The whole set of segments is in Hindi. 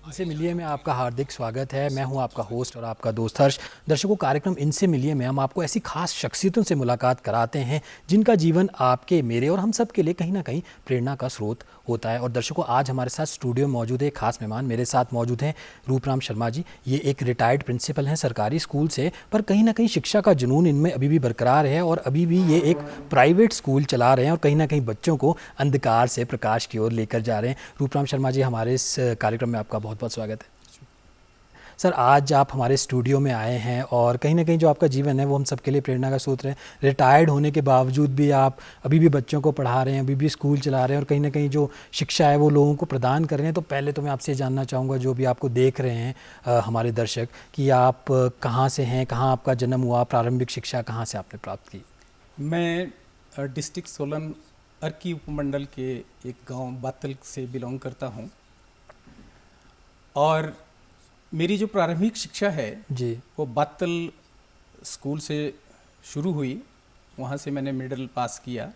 इनसे मिलिए में आपका हार्दिक स्वागत है। मैं हूं आपका होस्ट और आपका दोस्त हर्ष। दर्शकों, कार्यक्रम इनसे मिलिए में हम आपको ऐसी खास शख्सियतों से मुलाकात कराते हैं जिनका जीवन आपके, मेरे और हम सब के लिए कहीं ना कहीं प्रेरणा का स्रोत होता है। और दर्शकों, आज हमारे साथ स्टूडियो में मौजूद है एक खास मेहमान। मेरे साथ मौजूद हैं रूपराम शर्मा जी। ये एक रिटायर्ड प्रिंसिपल हैं सरकारी स्कूल से, पर कहीं ना कहीं शिक्षा का जुनून इनमें अभी भी बरकरार है और अभी भी ये एक प्राइवेट स्कूल चला रहे हैं और कहीं ना कहीं बच्चों को अंधकार से प्रकाश की ओर लेकर जा रहे हैं। रूपराम शर्मा जी, हमारे इस कार्यक्रम में आपका बहुत बहुत स्वागत है। सर, आज आप हमारे स्टूडियो में आए हैं और कहीं ना कहीं जो आपका जीवन है वो हम सबके लिए प्रेरणा का स्रोत है। रिटायर्ड होने के बावजूद भी आप अभी भी बच्चों को पढ़ा रहे हैं, अभी भी स्कूल चला रहे हैं और कहीं ना कहीं जो शिक्षा है वो लोगों को प्रदान कर रहे हैं। तो पहले तो मैं आपसे जानना चाहूँगा, जो भी आपको देख रहे हैं हमारे दर्शक, कि आप कहाँ से हैं, कहाँ आपका जन्म हुआ, प्रारंभिक शिक्षा कहाँ से आपने प्राप्त की? मैं डिस्ट्रिक्ट सोलन अर्की उपमंडल के एक गांव बातल से बिलोंग करता हूं और मेरी जो प्रारंभिक शिक्षा है जी वो बातल स्कूल से शुरू हुई। वहां से मैंने मिडिल पास किया।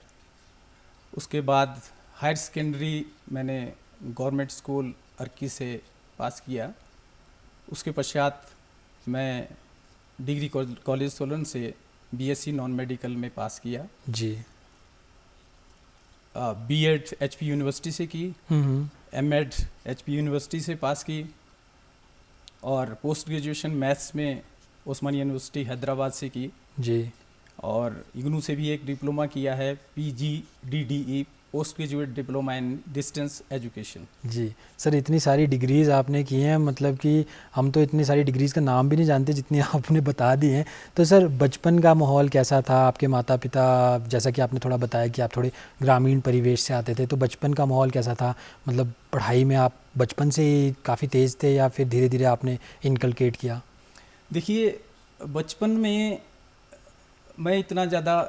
उसके बाद हायर सेकेंडरी मैंने गवर्नमेंट स्कूल अर्की से पास किया। उसके पश्चात मैं डिग्री कॉलेज सोलन से बीएससी नॉन मेडिकल में पास किया। जी। बीएड एचपी यूनिवर्सिटी से की, एमएड एचपी यूनिवर्सिटी से पास की और पोस्ट ग्रेजुएशन मैथ्स में ओस्मानी यूनिवर्सिटी हैदराबाद से की। जी। और इग्नू से भी एक डिप्लोमा किया है, PGDDE post graduate diploma in distance education. जी सर, इतनी सारी डिग्रीज़ आपने की हैं, मतलब कि हम तो इतनी सारी डिग्रीज़ का नाम भी नहीं जानते जितनी आपने बता दी हैं। तो सर, बचपन का माहौल कैसा था? आपके माता पिता, जैसा कि आपने थोड़ा बताया कि आप थोड़े ग्रामीण परिवेश से आते थे, तो बचपन का माहौल कैसा था? मतलब पढ़ाई में आप बचपन से ही काफ़ी तेज़ थे या फिर धीरे धीरे आपने इनकलकेट किया? देखिए, बचपन में मैं इतना ज़्यादा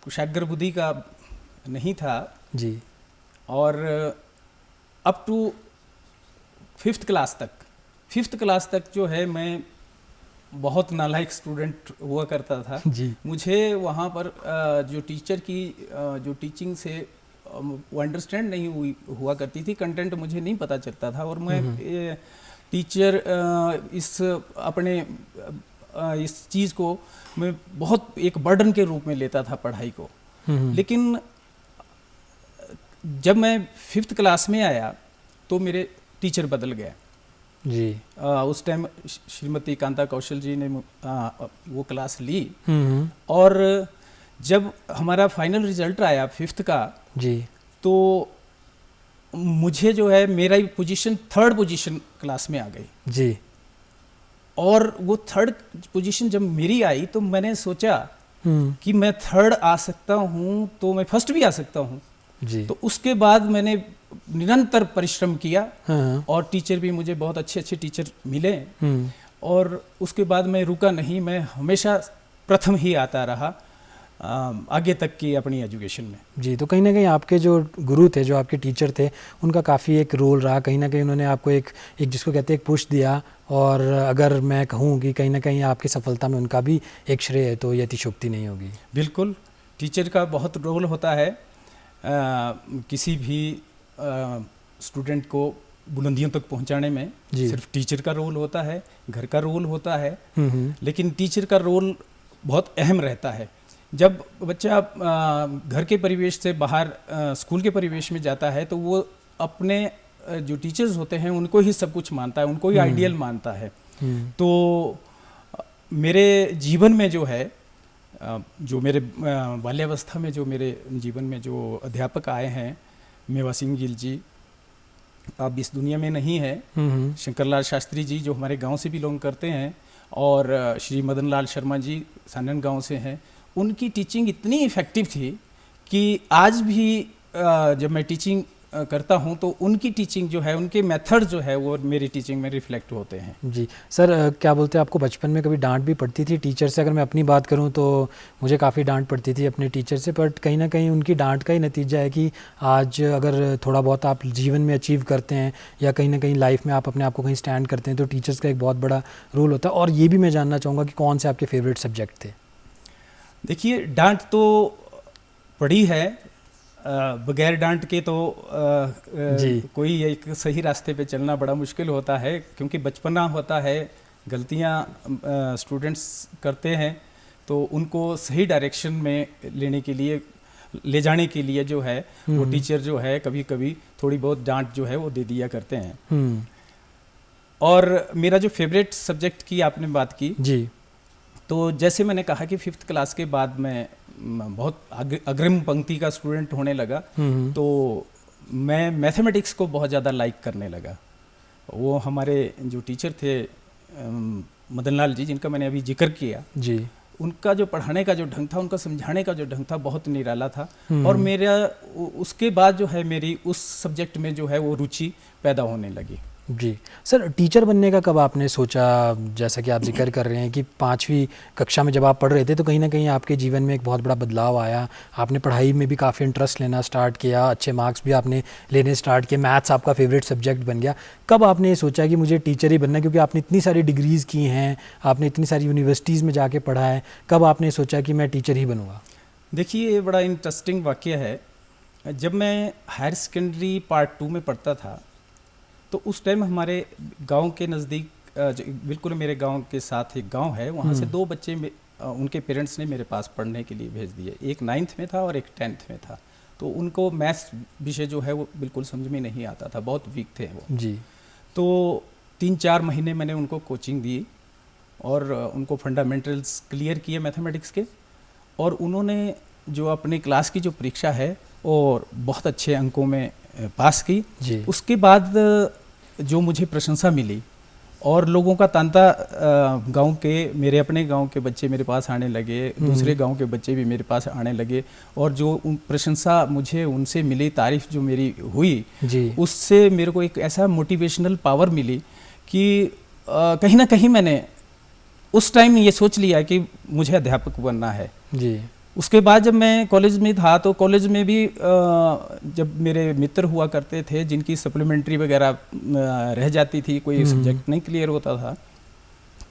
कुशाग्र बुद्धि का नहीं था जी। और अप टू फिफ्थ क्लास तक जो है मैं बहुत नालायक स्टूडेंट हुआ करता था। जी। मुझे वहाँ पर जो टीचर की जो टीचिंग से वो अंडरस्टैंड नहीं हुआ करती थी, कंटेंट मुझे नहीं पता चलता था और मैं टीचर इस चीज़ को मैं बहुत एक बर्डन के रूप में लेता था पढ़ाई को। लेकिन जब मैं फिफ्थ क्लास में आया तो मेरे टीचर बदल गए। जी। उस टाइम श्रीमती कांता कौशल जी ने वो क्लास ली और जब हमारा फाइनल रिजल्ट आया फिफ्थ का, जी, तो मुझे जो है मेरा ही पोजीशन थर्ड पोजीशन क्लास में आ गई। जी। और वो थर्ड पोजीशन जब मेरी आई तो मैंने सोचा कि मैं थर्ड आ सकता हूँ तो मैं फर्स्ट भी आ सकता हूँ। जी। तो उसके बाद मैंने निरंतर परिश्रम किया और टीचर भी मुझे बहुत अच्छे अच्छे टीचर मिले और उसके बाद मैं रुका नहीं, मैं हमेशा प्रथम ही आता रहा आगे तक की अपनी एजुकेशन में। जी। तो कहीं ना कहीं आपके जो गुरु थे, जो आपके टीचर थे, उनका काफ़ी एक रोल रहा। कहीं ना कहीं उन्होंने आपको एक जिसको कहते हैं एक पुश दिया और अगर मैं कहूँ कि कहीं ना कहीं आपकी सफलता में उनका भी एक श्रेय है तो ये अतिशयोक्ति नहीं होगी। बिल्कुल, टीचर का बहुत रोल होता है। किसी भी स्टूडेंट को बुलंदियों तक पहुंचाने में सिर्फ टीचर का रोल होता है, घर का रोल होता है, लेकिन टीचर का रोल बहुत अहम रहता है। जब बच्चा घर के परिवेश से बाहर स्कूल के परिवेश में जाता है तो वो अपने जो टीचर्स होते हैं उनको ही सब कुछ मानता है, उनको ही आइडियल मानता है। तो मेरे जीवन में जो है, जो मेरे बाल्यावस्था में जो मेरे जीवन में जो अध्यापक आए हैं, मेवा सिंह गिल जी अब इस दुनिया में नहीं है, शंकरलाल शास्त्री जी जो हमारे गांव से बिलोंग करते हैं और श्री मदन लाल शर्मा जी सानन गांव से हैं, उनकी टीचिंग इतनी इफ़ेक्टिव थी कि आज भी जब मैं टीचिंग करता हूं तो उनकी टीचिंग जो है, उनके मेथड जो है वो मेरी टीचिंग में रिफ्लेक्ट होते हैं। जी सर, क्या बोलते हैं, आपको बचपन में कभी डांट भी पड़ती थी टीचर से? अगर मैं अपनी बात करूं तो मुझे काफ़ी डांट पड़ती थी अपने टीचर से, बट कहीं ना कहीं उनकी डांट का ही नतीजा है कि आज अगर थोड़ा बहुत आप जीवन में अचीव करते हैं या कहीं ना कहीं लाइफ में आप अपने आप को कहीं स्टैंड करते हैं तो टीचर्स का एक बहुत बड़ा रोल होता है। और ये भी मैं जानना चाहूँगा कि कौन से आपके फेवरेट सब्जेक्ट थे? देखिए, डांट तो पड़ी है, बगैर डांट के तो जी। कोई एक सही रास्ते पे चलना बड़ा मुश्किल होता है, क्योंकि बचपना होता है, गलतियां स्टूडेंट्स करते हैं, तो उनको सही डायरेक्शन में लेने के लिए, ले जाने के लिए जो है वो टीचर जो है कभी कभी थोड़ी बहुत डांट जो है वो दे दिया करते हैं। और मेरा जो फेवरेट सब्जेक्ट की आपने बात की जी, तो जैसे मैंने कहा कि 5th क्लास के बाद मैं बहुत अग्रिम पंक्ति का स्टूडेंट होने लगा, तो मैं मैथमेटिक्स को बहुत ज़्यादा लाइक करने लगा। वो हमारे जो टीचर थे मदन लाल जी, जिनका मैंने अभी जिक्र किया जी, उनका जो पढ़ाने का जो ढंग था, उनका समझाने का जो ढंग था, बहुत निराला था। और मेरा उसके बाद जो है मेरी उस सब्जेक्ट में जो है वो रुचि पैदा होने लगी। जी। सर, टीचर बनने का कब आपने सोचा? जैसा कि आप जिक्र कर रहे हैं कि 5वीं कक्षा में जब आप पढ़ रहे थे तो कहीं ना कहीं आपके जीवन में एक बहुत बड़ा बदलाव आया, आपने पढ़ाई में भी काफ़ी इंटरेस्ट लेना स्टार्ट किया, अच्छे मार्क्स भी आपने लेने स्टार्ट किए, मैथ्स आपका फेवरेट सब्जेक्ट बन गया। कब आपने सोचा कि मुझे टीचर ही बनना है? क्योंकि आपने इतनी सारी डिग्रीज़ की हैं, आपने इतनी सारी यूनिवर्सिटीज़ में जाके पढ़ा है, कब आपने सोचा कि मैं टीचर ही बनूँगा? देखिए, ये बड़ा इंटरेस्टिंग वाक़या है। जब मैं हायर सेकेंडरी पार्ट 2 में पढ़ता था तो उस टाइम हमारे गांव के नज़दीक, बिल्कुल मेरे गांव के साथ एक गांव है, वहाँ से 2 बच्चे उनके पेरेंट्स ने मेरे पास पढ़ने के लिए भेज दिए। एक 9th में था और एक 10th में था। तो उनको मैथ्स विषय जो है वो बिल्कुल समझ में नहीं आता था, बहुत वीक थे वो जी। तो 3-4 महीने मैंने उनको कोचिंग दी और उनको फंडामेंटल्स क्लियर किए मैथमेटिक्स के, और उन्होंने जो अपनी क्लास की जो परीक्षा है और बहुत अच्छे अंकों में पास की जी। उसके बाद जो मुझे प्रशंसा मिली और लोगों का तांता, गांव के, मेरे अपने गांव के बच्चे मेरे पास आने लगे, दूसरे गांव के बच्चे भी मेरे पास आने लगे, और जो प्रशंसा मुझे उनसे मिली, तारीफ जो मेरी हुई जी। उससे मेरे को एक ऐसा मोटिवेशनल पावर मिली कि कहीं ना कहीं मैंने उस टाइम ये सोच लिया कि मुझे अध्यापक बनना है। जी। उसके बाद जब मैं कॉलेज में था तो कॉलेज में भी जब मेरे मित्र हुआ करते थे जिनकी सप्लीमेंट्री वगैरह रह जाती थी, कोई सब्जेक्ट नहीं क्लियर होता था,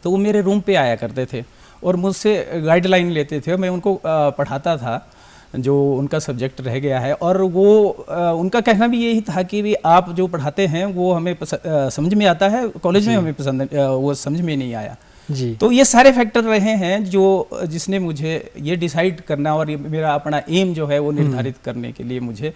तो वो मेरे रूम पे आया करते थे और मुझसे गाइडलाइन लेते थे। मैं उनको पढ़ाता था जो उनका सब्जेक्ट रह गया है, और वो उनका कहना भी यही था कि भी आप जो पढ़ाते हैं वो हमें समझ में आता है, कॉलेज में हमें पसंद वो समझ में नहीं आया। जी। तो ये सारे फैक्टर रहे हैं जो जिसने मुझे ये डिसाइड करना और ये मेरा अपना एम जो है वो निर्धारित करने के लिए मुझे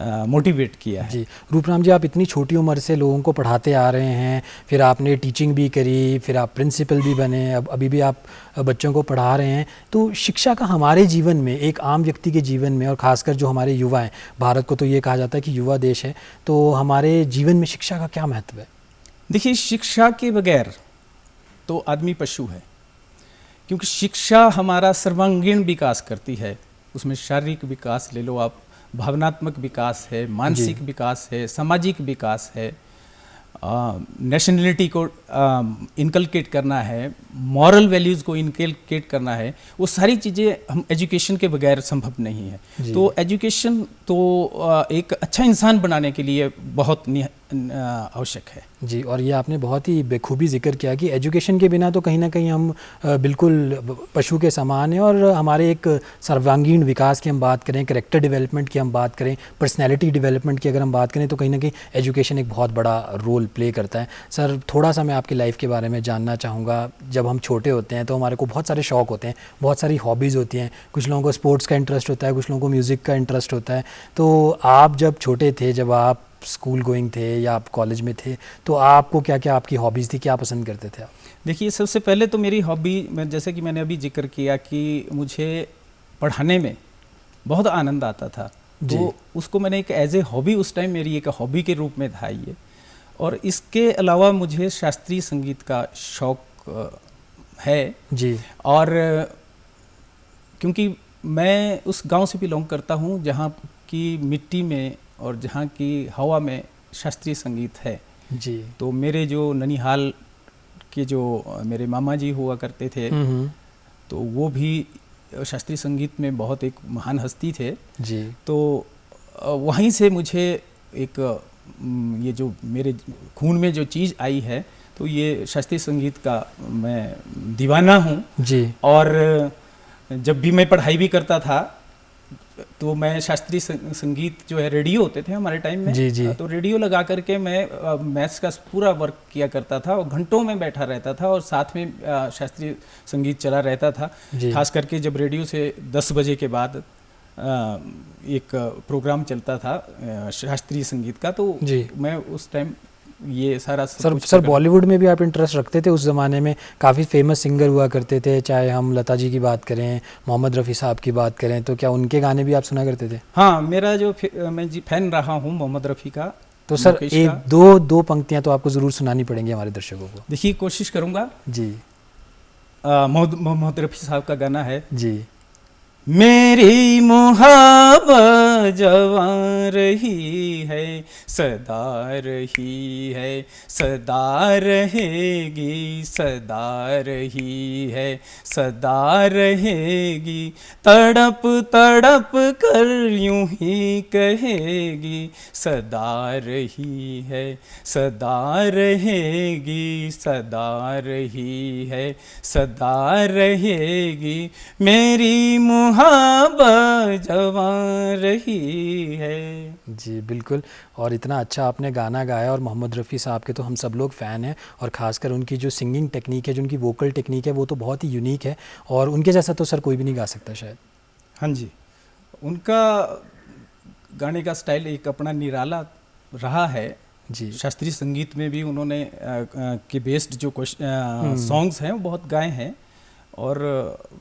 मोटिवेट किया है। जी। रूपराम जी, आप इतनी छोटी उम्र से लोगों को पढ़ाते आ रहे हैं, फिर आपने टीचिंग भी करी, फिर आप प्रिंसिपल भी बने, अब अभी भी आप बच्चों को पढ़ा रहे हैं। तो शिक्षा का हमारे जीवन में, एक आम व्यक्ति के जीवन में, और ख़ासकर जो हमारे युवा हैं, भारत को तो ये कहा जाता है कि युवा देश है, तो हमारे जीवन में शिक्षा का क्या महत्व है? देखिए, शिक्षा के बगैर तो आदमी पशु है, क्योंकि शिक्षा हमारा सर्वांगीण विकास करती है। उसमें शारीरिक विकास ले लो आप, भावनात्मक विकास है, मानसिक विकास है, सामाजिक विकास है, नेशनलिटी को इनकलकेट करना है, मॉरल वैल्यूज़ को इनकलकेट करना है। वो सारी चीज़ें हम एजुकेशन के बगैर संभव नहीं है। तो एजुकेशन तो एक अच्छा इंसान बनाने के लिए बहुत आवश्यक है। जी। और ये आपने बहुत ही बेखूबी जिक्र किया कि एजुकेशन के बिना तो कहीं ना कहीं हम बिल्कुल पशु के समान हैं, और हमारे एक सर्वांगीण विकास की हम बात करें, कैरेक्टर डेवलपमेंट की हम बात करें, पर्सनैलिटी डेवलपमेंट की अगर हम बात करें, तो कहीं ना कहीं एजुकेशन एक बहुत बड़ा रोल प्ले करता है। सर, थोड़ा सा मैं आपकी लाइफ के बारे में जानना चाहूँगा। जब हम छोटे होते हैं तो हमारे को बहुत सारे शौक़ होते हैं, बहुत सारी हॉबीज़ होती हैं। कुछ लोगों को स्पोर्ट्स का इंटरेस्ट होता है, कुछ लोगों को म्यूज़िक का इंटरेस्ट होता है। तो आप जब छोटे थे, जब आप स्कूल गोइंग थे या आप कॉलेज में थे, तो आपको क्या क्या आपकी हॉबीज़ थी, क्या पसंद करते थे आप? देखिए, सबसे पहले तो मेरी हॉबी, जैसे कि मैंने अभी जिक्र किया कि मुझे पढ़ाने में बहुत आनंद आता था, तो उसको मैंने एक एज ए हॉबी, उस टाइम मेरी एक हॉबी के रूप में था ये। और इसके अलावा मुझे शास्त्रीय संगीत का शौक़ है जी। और क्योंकि मैं उस गांव से बिलोंग करता हूं जहां की मिट्टी में और जहां की हवा में शास्त्रीय संगीत है। जी। तो मेरे जो ननिहाल के जो मेरे मामा जी हुआ करते थे, तो वो भी शास्त्रीय संगीत में बहुत एक महान हस्ती थे। जी। तो वहीं से मुझे एक ये जो मेरे खून में जो चीज़ आई है, तो ये शास्त्रीय संगीत का मैं दीवाना हूँ। जी। और जब भी मैं पढ़ाई भी करता था तो मैं शास्त्रीय संगीत जो है, रेडियो होते थे हमारे टाइम में, जी जी। तो रेडियो लगा करके मैं मैथ्स का पूरा वर्क किया करता था और घंटों में बैठा रहता था और साथ में शास्त्रीय संगीत चला रहता था। जी। खास करके जब रेडियो से 10 बजे के बाद एक प्रोग्राम चलता था शास्त्रीय संगीत का, तो जी। मैं उस टाइम ये सारा सर बॉलीवुड में भी आप इंटरेस्ट रखते थे उस ज़माने में? काफ़ी फेमस सिंगर हुआ करते थे, चाहे हम लता जी की बात करें, मोहम्मद रफ़ी साहब की बात करें, तो क्या उनके गाने भी आप सुना करते थे? हाँ, मेरा जो मैं जी फैन रहा हूँ मोहम्मद रफ़ी का। तो सर एक दो पंक्तियाँ तो आपको ज़रूर सुनानी पड़ेंगी हमारे दर्शकों को। देखिए, कोशिश करूँगा जी। मोहम्मद रफ़ी साहब का गाना है, जी। मेरी मुहब्बत जवां रही है, सदा रही है, सदा रहेगी, सदा रही है, सदा रहेगी, तड़प तड़प कर यूं ही कहेगी, सदा रही है, सदा रहेगी, सदा रही है, सदा रहेगी, मेरी मुहब्बत जवां रही है। जी बिल्कुल। और इतना अच्छा आपने गाना गाया, और मोहम्मद रफ़ी साहब के तो हम सब लोग फ़ैन हैं, और ख़ासकर उनकी जो सिंगिंग टेक्निक है, जो उनकी वोकल टेक्निक है, वो तो बहुत ही यूनिक है, और उनके जैसा तो सर कोई भी नहीं गा सकता शायद। हाँ जी, उनका गाने का स्टाइल एक अपना निराला रहा है जी। शास्त्रीय संगीत में भी उन्होंने के बेस्ड जो सॉन्ग्स हैं वो बहुत गाए हैं, और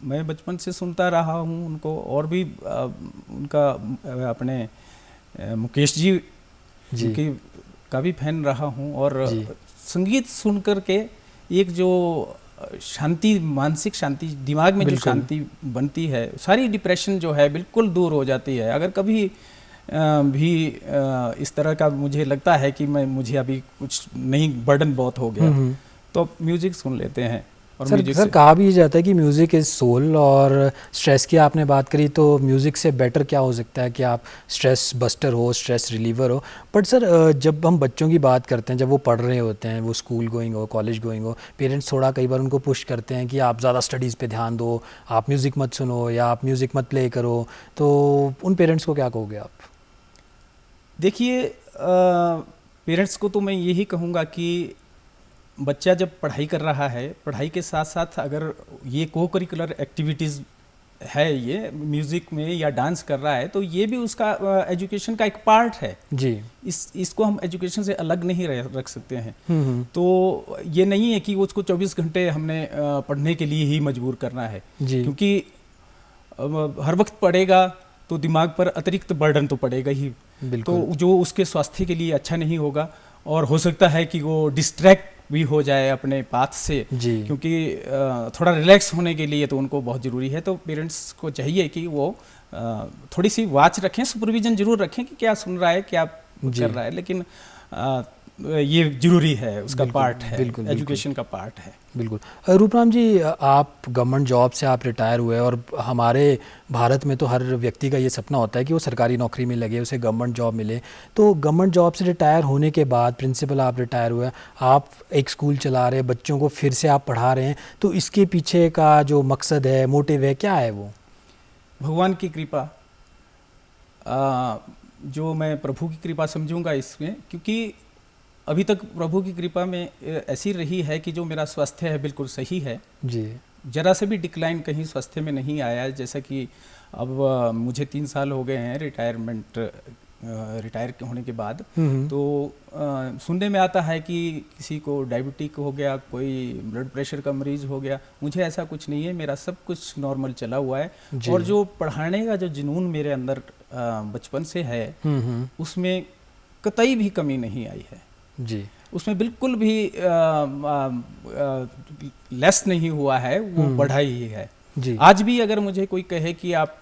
मैं बचपन से सुनता रहा हूँ उनको, और भी उनका अपने मुकेश जी उनकी का भी फैन रहा हूँ, और संगीत सुन कर के एक जो शांति, मानसिक शांति, दिमाग में जो शांति बनती है, सारी डिप्रेशन जो है बिल्कुल दूर हो जाती है। अगर कभी भी इस तरह का मुझे लगता है कि मुझे अभी कुछ नहीं, बर्डन बहुत हो गया, तो म्यूजिक सुन लेते हैं। और सर कहा भी जाता है कि म्यूज़िक इज़ सोल, और स्ट्रेस की आपने बात करी, तो म्यूज़िक से बेटर क्या हो सकता है कि आप स्ट्रेस बस्टर हो, स्ट्रेस रिलीवर हो। बट सर जब हम बच्चों की बात करते हैं, जब वो पढ़ रहे होते हैं, वो स्कूल गोइंग हो, कॉलेज गोइंग हो, पेरेंट्स थोड़ा कई बार उनको पुश करते हैं कि आप ज़्यादा स्टडीज़ पे ध्यान दो, आप म्यूज़िक मत सुनो, या आप म्यूज़िक मत प्ले करो, तो उन पेरेंट्स को क्या कहोगे आप? देखिए, पेरेंट्स को तो मैं यही कहूँगा कि बच्चा जब पढ़ाई कर रहा है, पढ़ाई के साथ साथ अगर ये को करिकुलर एक्टिविटीज़ है, ये म्यूज़िक में या डांस कर रहा है, तो ये भी उसका एजुकेशन का एक पार्ट है जी। इसको हम एजुकेशन से अलग नहीं रख सकते हैं। तो ये नहीं है कि उसको 24 घंटे हमने पढ़ने के लिए ही मजबूर करना है जी। क्योंकि हर वक्त पढ़ेगा तो दिमाग पर अतिरिक्त बर्डन तो पड़ेगा ही, तो जो उसके स्वास्थ्य के लिए अच्छा नहीं होगा, और हो सकता है कि वो डिस्ट्रैक्ट भी हो जाए अपने पाथ से जी। क्योंकि थोड़ा रिलैक्स होने के लिए तो उनको बहुत ज़रूरी है। तो पेरेंट्स को चाहिए कि वो थोड़ी सी वॉच रखें, सुपरविजन जरूर रखें कि क्या सुन रहा है, क्या कर रहा है, लेकिन ये जरूरी है, उसका पार्ट है, एजुकेशन का पार्ट है। बिल्कुल। रूपराम जी, आप गवर्नमेंट जॉब से आप रिटायर हुए, और हमारे भारत में तो हर व्यक्ति का ये सपना होता है कि वो सरकारी नौकरी में लगे, उसे गवर्नमेंट जॉब मिले। तो गवर्नमेंट जॉब से रिटायर होने के बाद, प्रिंसिपल आप रिटायर हुए, आप एक स्कूल चला रहे, बच्चों को फिर से आप पढ़ा रहे हैं, तो इसके पीछे का जो मकसद है, मोटिव है, क्या है वो? भगवान की कृपा, जो मैं प्रभु की कृपा समझूंगा इसमें, क्योंकि अभी तक प्रभु की कृपा में ऐसी रही है कि जो मेरा स्वास्थ्य है बिल्कुल सही है जी, जरा से भी डिक्लाइन कहीं स्वास्थ्य में नहीं आया। जैसा कि अब मुझे 3 साल हो गए हैं रिटायर होने के बाद, तो सुनने में आता है कि किसी को डायबिटिक हो गया, कोई ब्लड प्रेशर का मरीज हो गया। मुझे ऐसा कुछ नहीं है, मेरा सब कुछ नॉर्मल चला हुआ है, और जो पढ़ाने का जो जुनून मेरे अंदर बचपन से है, उसमें कतई भी कमी नहीं आई है जी, उसमें बिल्कुल भी लेस नहीं हुआ है, वो बढ़ा ही है जी। आज भी अगर मुझे कोई कहे कि आप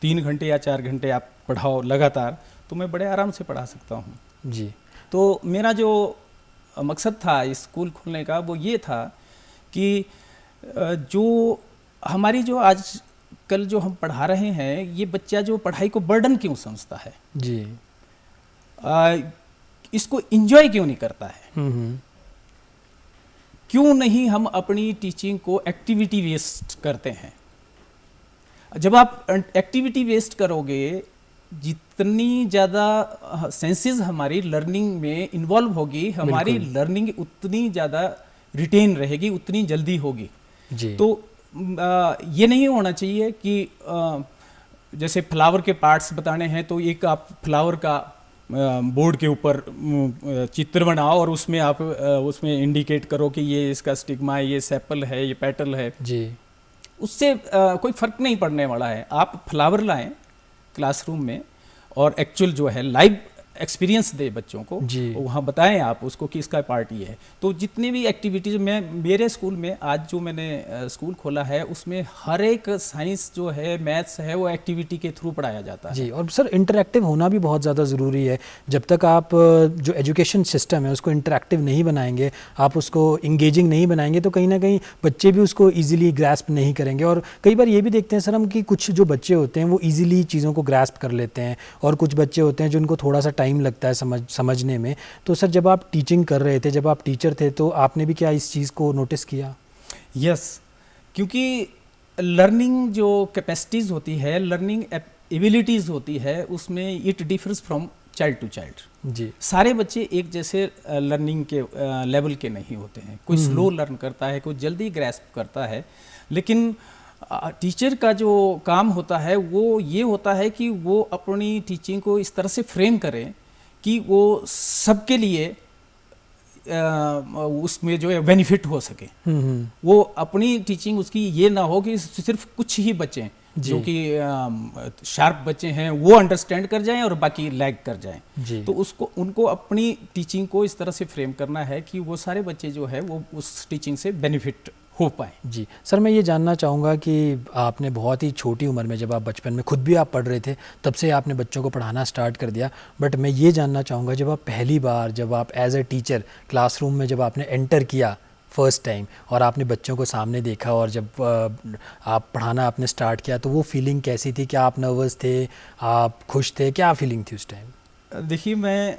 3 घंटे या 4 घंटे आप पढ़ाओ लगातार, तो मैं बड़े आराम से पढ़ा सकता हूँ जी। तो मेरा जो मकसद था इस स्कूल खोलने का, वो ये था कि जो हमारी जो आज कल जो हम पढ़ा रहे हैं, ये बच्चा जो पढ़ाई को बर्डन क्यों समझता है जी, इसको एंजॉय क्यों नहीं करता है, क्यों नहीं हम अपनी टीचिंग को एक्टिविटी बेस्ड करते हैं। जब आप एक्टिविटी बेस्ड करोगे, जितनी ज़्यादा सेंसेस हमारी लर्निंग में इन्वॉल्व होगी, हमारी लर्निंग उतनी ज़्यादा रिटेन रहेगी, उतनी जल्दी होगी जी। तो ये नहीं होना चाहिए कि जैसे फ्लावर के पार्ट्स बताने हैं तो एक आप फ्लावर का बोर्ड के ऊपर चित्र बनाओ और उसमें आप उसमें इंडिकेट करो कि ये इसका स्टिग्मा है, ये सेपल है, ये पेटल है जी। उससे कोई फ़र्क नहीं पड़ने वाला है। आप फ्लावर लाएं क्लासरूम में और एक्चुअल जो है लाइव एक्सपीरियंस दे बच्चों को, वहाँ बताएं आप उसको कि इसका पार्ट ये है। तो जितनी भी एक्टिविटीज़ मेरे स्कूल में आज जो मैंने स्कूल खोला है उसमें हर एक साइंस जो है, मैथ्स है, वो एक्टिविटी के थ्रू पढ़ाया जाता है जी। और सर इंटरैक्टिव होना भी बहुत ज़्यादा ज़रूरी है। जब तक आप जो एजुकेशन सिस्टम है उसको इंटरैक्टिव नहीं बनाएंगे, आप उसको इंगेजिंग नहीं बनाएंगे तो कहीं ना कहीं बच्चे भी उसको ईजिली ग्रैस्प नहीं करेंगे। और कई बार ये भी देखते हैं सर हम कि कुछ जो बच्चे होते हैं वो ईजिली चीज़ों को ग्रैस्प कर लेते हैं और कुछ बच्चे होते हैं जिनको थोड़ा सा टाइम लगता है समझने में। तो सर जब आप टीचिंग कर रहे थे, जब आप टीचर थे, तो आपने भी क्या इस चीज़ को नोटिस किया? यस, क्योंकि लर्निंग जो कैपेसिटीज़ होती है, लर्निंग एबिलिटीज़ होती है, उसमें it differs from child to child. जी। सारे बच्चे एक जैसे लर्निंग के लेवल के नहीं होते हैं। कोई स्लो लर्न करता है, कोई जल्दी ग्रैस्प करता है। लेकिन टीचर का जो काम होता है वो ये होता है कि वो अपनी टीचिंग को इस तरह से फ्रेम करें कि वो सबके लिए उसमें जो है बेनिफिट हो सके। वो अपनी टीचिंग उसकी ये ना हो कि सिर्फ कुछ ही बच्चे जो कि शार्प बच्चे हैं वो अंडरस्टैंड कर जाएं और बाकी लैग कर जाएं। तो उनको अपनी टीचिंग को इस तरह से फ्रेम करना है कि वो सारे बच्चे जो है वो उस टीचिंग से बेनिफिट हो पाए। जी सर, मैं ये जानना चाहूँगा कि आपने बहुत ही छोटी उम्र में, जब आप बचपन में खुद भी आप पढ़ रहे थे, तब से आपने बच्चों को पढ़ाना स्टार्ट कर दिया। बट मैं ये जानना चाहूँगा, जब आप पहली बार, जब आप एज ए टीचर क्लासरूम में जब आपने एंटर किया फर्स्ट टाइम और आपने बच्चों को सामने देखा और जब आप पढ़ाना आपने स्टार्ट किया, तो वो फीलिंग कैसी थी? क्या आप नर्वस थे, आप खुश थे, क्या फीलिंग थी उस टाइम? देखिए, मैं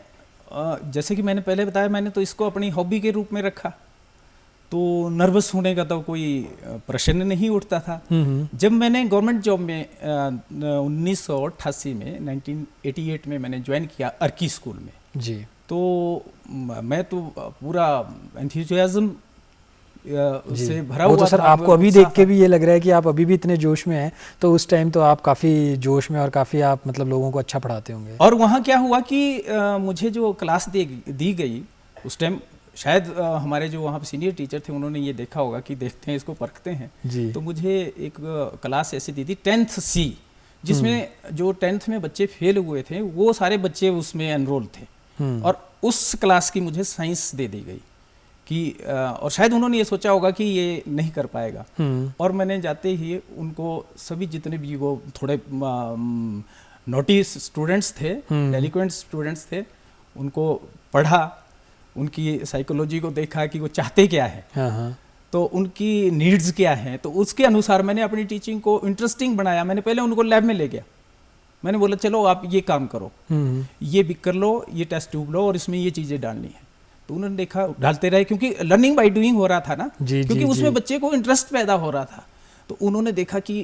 जैसे कि मैंने पहले बताया, मैंने तो इसको अपनी हॉबी के रूप में रखा, तो नर्वस होने का तो कोई प्रश्न नहीं उठता था। जब मैंने गवर्नमेंट जॉब में 1988 में 1988 में मैंने ज्वाइन किया अर्की स्कूल में जी, तो मैं तो पूरा एंथुसियाज्म से भरा हुआ था। तो सर आपको अभी देख के भी ये लग रहा है कि आप अभी भी इतने जोश में हैं, तो उस टाइम तो आप काफ़ी जोश में और काफ़ी आप मतलब लोगों को अच्छा पढ़ाते होंगे। और वहाँ क्या हुआ कि मुझे जो क्लास दी गई उस टाइम, शायद हमारे जो वहाँ पे सीनियर टीचर थे उन्होंने ये देखा होगा कि देखते हैं इसको, परखते हैं जी। तो मुझे एक क्लास ऐसी दी थी 10th C, जिसमें जो 10th में बच्चे फेल हुए थे वो सारे बच्चे उसमें एनरोल थे। और उस क्लास की मुझे साइंस दे दी गई कि और शायद उन्होंने ये सोचा होगा कि ये नहीं कर पाएगा। और मैंने जाते ही उनको सभी जितने भी वो थोड़े नोटिस स्टूडेंट्स थे, डेलिक्वेंट स्टूडेंट्स थे, उनको पढ़ा, उनकी साइकोलॉजी को देखा कि वो चाहते क्या है, तो उनकी नीड्स क्या हैं, तो उसके अनुसार मैंने अपनी टीचिंग को इंटरेस्टिंग बनाया। मैंने पहले उनको लैब में ले गया, मैंने बोला चलो आप ये काम करो, ये भी कर लो, ये टेस्ट ट्यूब लो और इसमें ये चीज़ें डालनी है। तो उन्होंने देखा, डालते रहे, क्योंकि लर्निंग बाय डूइंग हो रहा था ना, क्योंकि उसमें बच्चे को इंटरेस्ट पैदा हो रहा था। तो उन्होंने देखा कि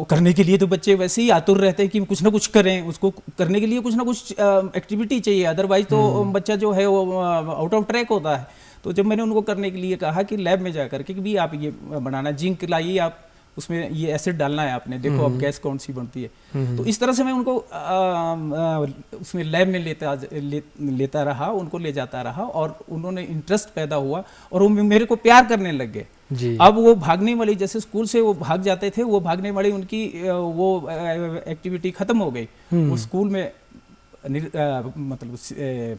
करने के लिए तो बच्चे वैसे ही आतुर रहते हैं कि कुछ ना कुछ करें, उसको करने के लिए कुछ ना कुछ एक्टिविटी चाहिए, अदरवाइज तो बच्चा जो है वो आउट ऑफ ट्रैक होता है। तो जब मैंने उनको करने के लिए कहा कि लैब में जा करके कि भी आप ये बनाना, जिंक लाइए, आप उसमें ये एसिड डालना है आपने, देखो अब गैस कौन सी बनती है। तो इस तरह से मैं उनको उसमें लैब में लेता रहा, उनको ले जाता रहा, और उन्होंने इंटरेस्ट पैदा हुआ और वो मेरे को प्यार करने लग गए। अब वो भागने वाली, जैसे स्कूल से वो भाग जाते थे, वो भागने वाली उनकी वो एक्टिविटी खत्म हो गई, वो स्कूल में मतलब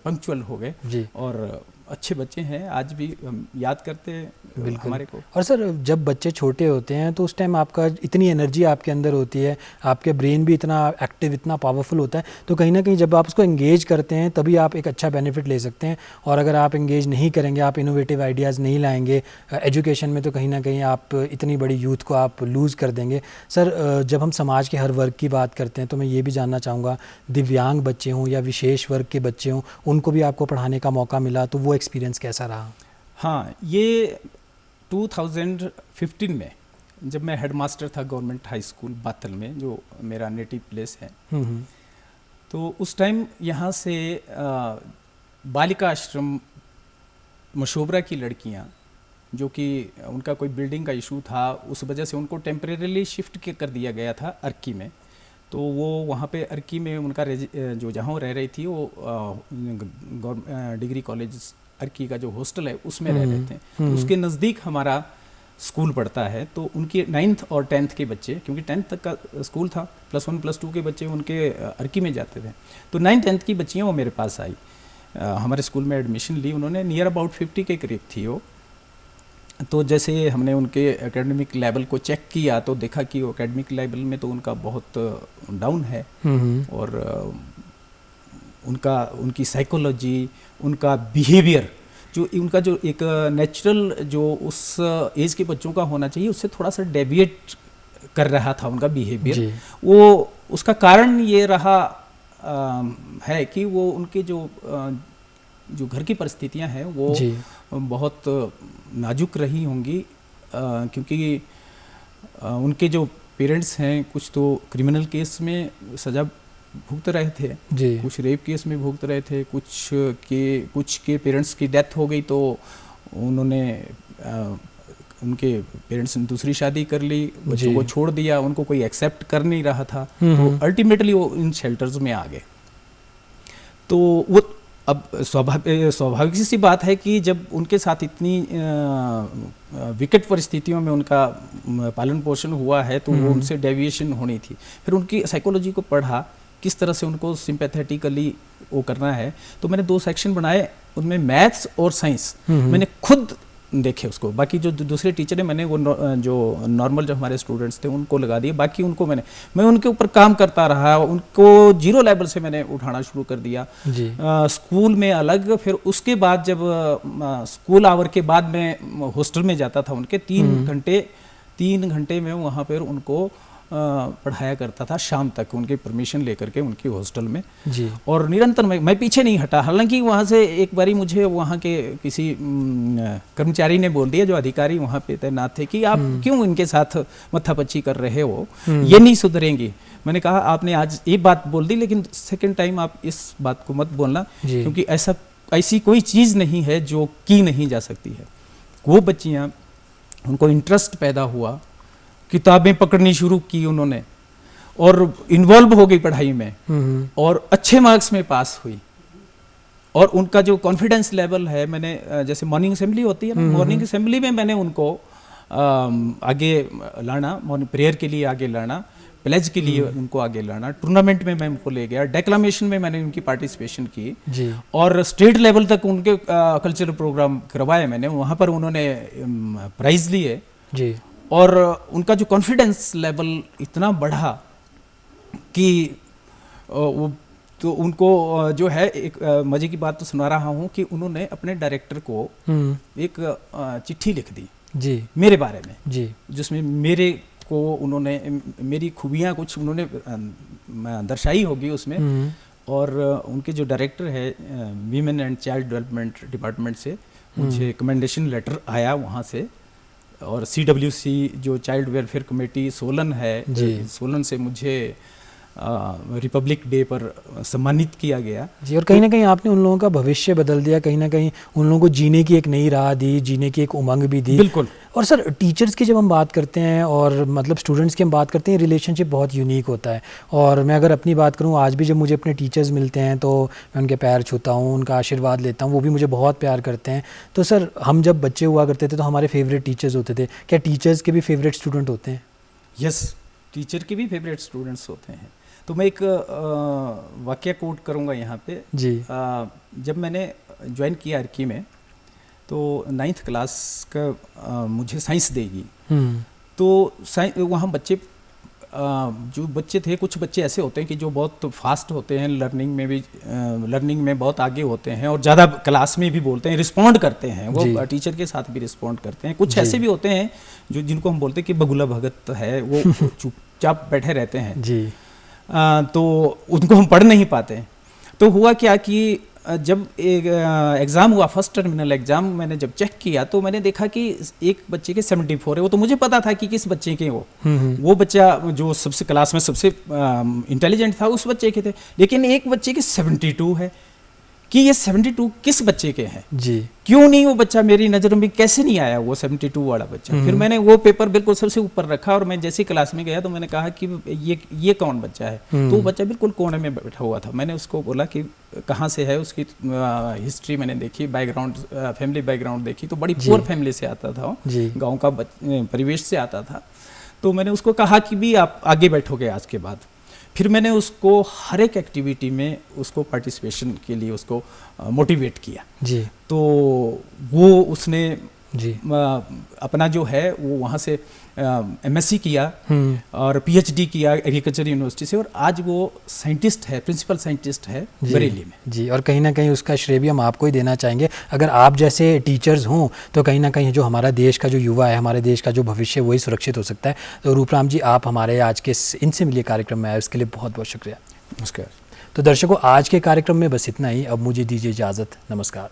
पंक्चुअल हो गए और अच्छे बच्चे हैं, आज भी हम याद करते हैं हमारे को। और सर जब बच्चे छोटे होते हैं तो उस टाइम आपका इतनी एनर्जी आपके अंदर होती है, आपके ब्रेन भी इतना एक्टिव, इतना पावरफुल होता है, तो कहीं ना कहीं जब आप उसको एंगेज करते हैं तभी आप एक अच्छा बेनिफिट ले सकते हैं। और अगर आप एंगेज नहीं करेंगे, आप इनोवेटिव आइडियाज़ नहीं लाएंगे एजुकेशन में, तो कहीं ना कहीं आप इतनी बड़ी यूथ को आप लूज़ कर देंगे। सर जब हम समाज के हर वर्ग की बात करते हैं तो मैं ये भी जानना चाहूँगा, दिव्यांग बच्चे हों या विशेष वर्ग के बच्चे हों, उनको भी आपको पढ़ाने का मौका मिला, तो वो एक्सपीरियंस कैसा रहा? हाँ, ये 2015 में जब मैं हेडमास्टर था गवर्नमेंट हाई स्कूल बातल में, जो मेरा नेटिव प्लेस है। तो उस टाइम यहाँ से बालिका आश्रम मशोबरा की लड़कियाँ, जो कि उनका कोई बिल्डिंग का इशू था, उस वजह से उनको टेम्परेरीली शिफ्ट कर दिया गया था अर्की में। तो वो वहाँ पे अर्की में उनका जो जहाँ वो रह रही थी, वो डिग्री कॉलेज अर्की का जो हॉस्टल है उसमें रह रहे थे। तो उसके नज़दीक हमारा स्कूल पढ़ता है। तो उनके 9th और 10th के बच्चे, क्योंकि 10th तक का स्कूल था, +1 +2 के बच्चे उनके अर्की में जाते थे। तो 9th 10th की बच्चियाँ वो मेरे पास आई, हमारे स्कूल में एडमिशन ली उन्होंने। नियर अबाउट 50 के करीब थी वो। तो जैसे हमने उनके एकेडमिक लेवल को चेक किया तो देखा कि वो एकेडमिक लेवल में तो उनका बहुत डाउन है, और उनकी साइकोलॉजी, उनका बिहेवियर, जो उनका जो एक नेचुरल जो उस एज के बच्चों का होना चाहिए, उससे थोड़ा सा डेविएट कर रहा था उनका बिहेवियर। वो उसका कारण ये रहा है कि वो उनके जो घर की परिस्थितियां हैं वो बहुत नाजुक रही होंगी, क्योंकि उनके जो पेरेंट्स हैं कुछ तो क्रिमिनल केस में सज़ा भुगत रहे थे, कुछ रेप केस में भुगत रहे थे, कुछ के पेरेंट्स की डेथ हो गई तो उन्होंने उनके पेरेंट्स ने दूसरी शादी कर ली, बच्चों को छोड़ दिया, उनको कोई एक्सेप्ट कर नहीं रहा था। तो अल्टीमेटली वो इन शेल्टर्स में आ गए। तो वो अब स्वाभाविक सी बात है कि जब उनके साथ इतनी विकट परिस्थितियों में उनका पालन पोषण हुआ है तो वो उनसे डेविएशन होनी थी। फिर उनकी साइकोलॉजी को पढ़ा, किस तरह से उनको सिंपैथेटिकली वो करना है। तो मैंने 2 सेक्शन बनाए, उनमें मैथ्स और साइंस मैंने खुद देखे उसको। बाकी जो दूसरे टीचर हैं मैंने वो जो नॉर्मल जो हमारे स्टूडेंट्स थे उनको लगा दिए, बाकी उनको मैं उनके ऊपर काम करता रहा, उनको 0 लेवल से मैंने उठाना शुरू कर दिया स्कूल में अलग। फिर उसके बाद जब स्कूल आवर के बाद मैं हॉस्टल में जाता था उनके 3 घंटे में वहाँ पर उनको पढ़ाया करता था शाम तक, उनके परमिशन लेकर के उनकी हॉस्टल में। और निरंतर मैं पीछे नहीं हटा। हालांकि वहाँ से एक बारी मुझे वहाँ के किसी कर्मचारी ने बोल दिया, जो अधिकारी वहाँ पे तैनात थे, कि आप क्यों इनके साथ मत्थापच्ची कर रहे हो, ये नहीं सुधरेंगी। मैंने कहा आपने आज एक बात बोल दी, लेकिन सेकेंड टाइम आप इस बात को मत बोलना, क्योंकि ऐसी कोई चीज़ नहीं है जो की नहीं जा सकती है। वो बच्चियाँ, उनको इंटरेस्ट पैदा हुआ, किताबें पकड़नी शुरू की उन्होंने, और इन्वॉल्व हो गई पढ़ाई में, और अच्छे मार्क्स में पास हुई। और उनका जो कॉन्फिडेंस लेवल है, मैंने जैसे मॉर्निंग असेंबली होती है, मॉर्निंग असेंबली में मैंने उनको आगे लाना, मॉर्निंग प्रेयर के लिए आगे लाना, प्लेज के लिए उनको आगे लाना, टूर्नामेंट में मैं उनको ले गया, डेक्लामेशन में मैंने उनकी पार्टिसिपेशन की, और स्टेट लेवल तक उनके कल्चरल प्रोग्राम करवाए मैंने, वहाँ पर उन्होंने प्राइज़ लिए। और उनका जो कॉन्फिडेंस लेवल इतना बढ़ा कि वो तो उनको जो है एक मज़े की बात तो सुना रहा हूँ कि उन्होंने अपने डायरेक्टर को एक चिट्ठी लिख दी मेरे बारे में, जिसमें मेरे को उन्होंने मेरी खूबियाँ कुछ उन्होंने दर्शाई होगी उसमें। और उनके जो डायरेक्टर है women and child development department से मुझे कमेंडेशन लेटर आया वहाँ से। और CWC जो चाइल्ड वेलफेयर कमेटी सोलन है, सोलन से मुझे रिपब्लिक डे पर सम्मानित किया गया जी। और कहीं ना कहीं आपने उन लोगों का भविष्य बदल दिया, कहीं ना कहीं उन लोगों को जीने की एक नई राह दी, जीने की एक उमंग भी दी। बिल्कुल। और सर टीचर्स की जब हम बात करते हैं और मतलब स्टूडेंट्स की हम बात करते हैं, रिलेशनशिप बहुत यूनिक होता है। और मैं अगर अपनी बात करूं, आज भी जब मुझे अपने टीचर्स मिलते हैं तो मैं उनके पैर छूता हूं, उनका आशीर्वाद लेता हूं, वो भी मुझे बहुत प्यार करते हैं। तो सर हम जब बच्चे हुआ करते थे तो हमारे फेवरेट टीचर्स होते थे, क्या टीचर्स के भी फेवरेट स्टूडेंट होते हैं? यस, टीचर के भी फेवरेट स्टूडेंट्स होते हैं। तो मैं एक वाकया कोट करूँगा यहाँ पे जी। जब मैंने ज्वाइन किया अर्की में तो 9th क्लास का मुझे साइंस देगी। तो वहाँ बच्चे जो बच्चे थे, कुछ बच्चे ऐसे होते हैं कि जो बहुत फास्ट होते हैं, लर्निंग में बहुत आगे होते हैं और ज़्यादा क्लास में भी बोलते हैं, रिस्पॉन्ड करते हैं, वो टीचर के साथ भी रिस्पॉन्ड करते हैं। कुछ ऐसे भी होते हैं जिनको हम बोलते हैं कि बगुला भगत है, वो चुपचाप बैठे रहते हैं जी। तो उनको हम पढ़ नहीं पाते। तो हुआ क्या कि जब एक एग्ज़ाम हुआ, फर्स्ट टर्मिनल एग्ज़ाम, मैंने जब चेक किया तो मैंने देखा कि एक बच्चे के 74 है। वो तो मुझे पता था कि किस बच्चे के वो बच्चा जो सबसे क्लास में सबसे इंटेलिजेंट था उस बच्चे के थे, लेकिन एक बच्चे के 72 है कि ये 72 किस बच्चे के हैं जी, क्यों नहीं वो बच्चा मेरी नज़रों में कैसे नहीं आया वो 72 वाला बच्चा। फिर मैंने वो पेपर बिल्कुल सबसे ऊपर रखा और मैं जैसे क्लास में गया तो मैंने कहा कि ये कौन बच्चा है। तो वो बच्चा बिल्कुल कोने में बैठा हुआ था। मैंने उसको बोला कि कहाँ से है, उसकी हिस्ट्री मैंने देखी, बैकग्राउंड, फैमिली बैकग्राउंड देखी तो बड़ी पुअर फैमिली से आता था, गाँव का परिवेश से आता था। तो मैंने उसको कहा कि भी आप आगे बैठोगे आज के बाद। फिर मैंने उसको हर एक एक्टिविटी में उसको पार्टिसिपेशन के लिए उसको मोटिवेट किया जी। तो वो उसने जी अपना जो है वो वहाँ से MSc किया और PhD किया एग्रीकल्चर यूनिवर्सिटी से, और आज वो साइंटिस्ट है, प्रिंसिपल साइंटिस्ट है बरेली में। जी, और कहीं ना कहीं उसका श्रेय भी हम आपको ही देना चाहेंगे। अगर आप जैसे टीचर्स हों तो कहीं ना कहीं जो हमारा देश का जो युवा है, हमारे देश का जो भविष्य वही सुरक्षित हो सकता है। तो रूपराम जी, आप हमारे आज के इनसे मिलिए कार्यक्रम में आए, उसके लिए बहुत बहुत शुक्रिया। नमस्कार। तो दर्शकों, आज के कार्यक्रम में बस इतना ही। अब मुझे दीजिए इजाज़त। नमस्कार।